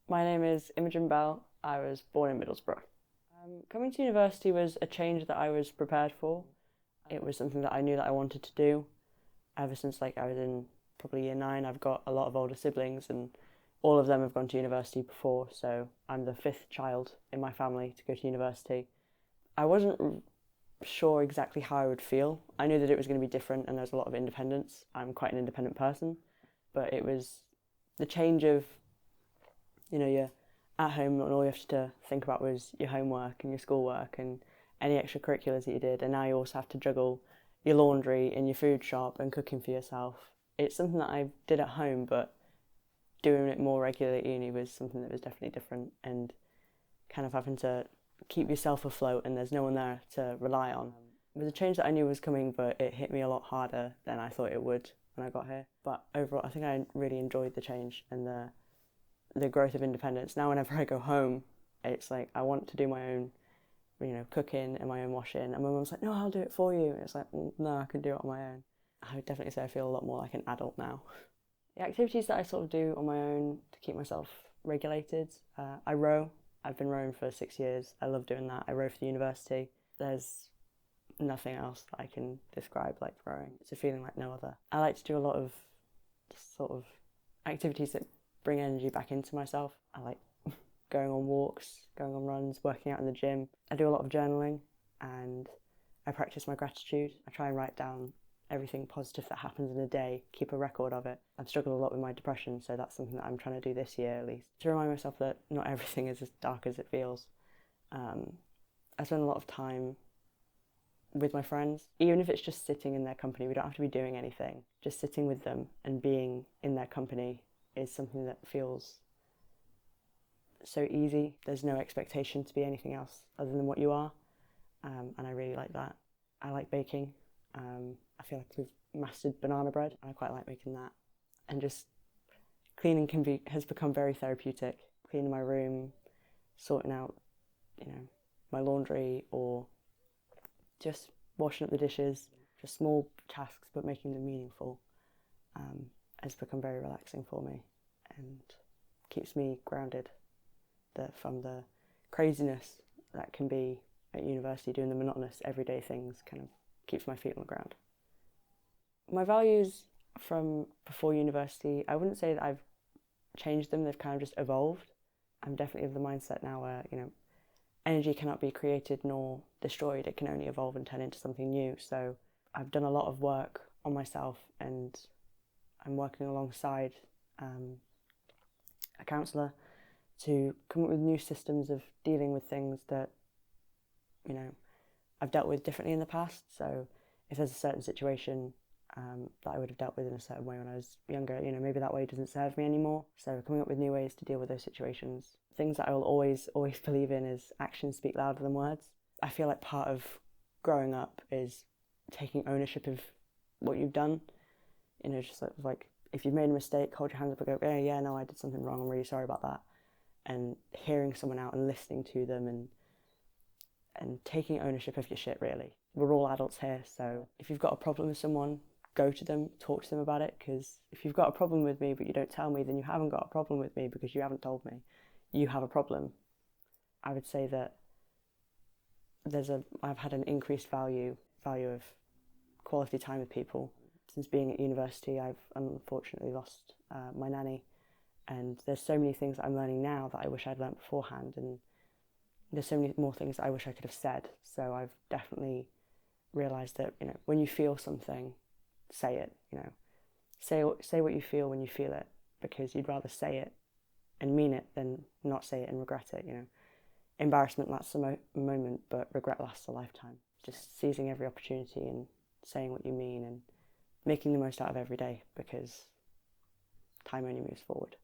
My name is Imogen Bell. I was born in Middlesbrough. Coming to university was a change that I was prepared for. It was something that I knew that I wanted to do. Ever since I was in probably year nine, I've got a lot of older siblings and all of them have gone to university before, so I'm the fifth child in my family to go to university. I wasn't sure exactly how I would feel. I knew that it was going to be different and there's a lot of independence. I'm quite an independent person, but it was the change of, you're at home and all you have to think about was your homework and your schoolwork and any extracurriculars that you did, and now you also have to juggle your laundry and your food shop and cooking for yourself. It's something that I did at home, but doing it more regularly at uni was something that was definitely different, and kind of having to keep yourself afloat and there's no one there to rely on. It was a change that I knew was coming, but it hit me a lot harder than I thought it would when I got here. But overall, I think I really enjoyed the change and the growth of independence. Now whenever I go home, it's like I want to do my own, cooking and my own washing. And my mum's like, no, I'll do it for you. And it's like, no, I can do it on my own. I would definitely say I feel a lot more like an adult now. The activities that I sort of do on my own to keep myself regulated, I row. I've been rowing for 6 years. I love doing that. I row for the university. There's nothing else that I can describe like rowing. It's a feeling like no other. I like to do a lot of sort of activities that bring energy back into myself. I like going on walks, going on runs, working out in the gym. I do a lot of journaling and I practice my gratitude. I try and write down everything positive that happens in a day, keep a record of it. I've struggled a lot with my depression, so that's something that I'm trying to do this year at least, to remind myself that not everything is as dark as it feels. I spend a lot of time with my friends, even if it's just sitting in their company. We don't have to be doing anything. Just sitting with them and being in their company is something that feels so easy. There's no expectation to be anything else other than what you are, and I really like that. I like baking. I feel like we've mastered banana bread, and I quite like making that. And just cleaning has become very therapeutic. Cleaning my room, sorting out, my laundry, or just washing up the dishes. Just small tasks, but making them meaningful, has become very relaxing for me, and keeps me grounded from the craziness that can be at university. Doing the monotonous everyday things kind of keeps my feet on the ground. My values from before university, I wouldn't say that I've changed them, they've kind of just evolved. I'm definitely of the mindset now where, energy cannot be created nor destroyed, it can only evolve and turn into something new. So I've done a lot of work on myself, and I'm working alongside a counsellor to come up with new systems of dealing with things that, I've dealt with differently in the past. So if there's a certain situation that I would have dealt with in a certain way when I was younger, maybe that way doesn't serve me anymore. So coming up with new ways to deal with those situations. Things that I will always believe in is actions speak louder than words. I feel like part of growing up is taking ownership of what you've done. Just like if you've made a mistake, hold your hands up and go, yeah, no, I did something wrong, I'm really sorry about that. And hearing someone out and listening to them and taking ownership of your shit, really. We're all adults here, so if you've got a problem with someone, go to them, talk to them about it, because if you've got a problem with me but you don't tell me, then you haven't got a problem with me because you haven't told me. You have a problem. I would say that I've had an increased value of quality time with people. Since being at university, I've unfortunately lost my nanny, and there's so many things that I'm learning now that I wish I'd learnt beforehand, and there's so many more things I wish I could have said. So I've definitely realised that, when you feel something, say it, say what you feel when you feel it, because you'd rather say it and mean it than not say it and regret it. Embarrassment lasts a moment, but regret lasts a lifetime. Just seizing every opportunity and saying what you mean and making the most out of every day, because time only moves forward.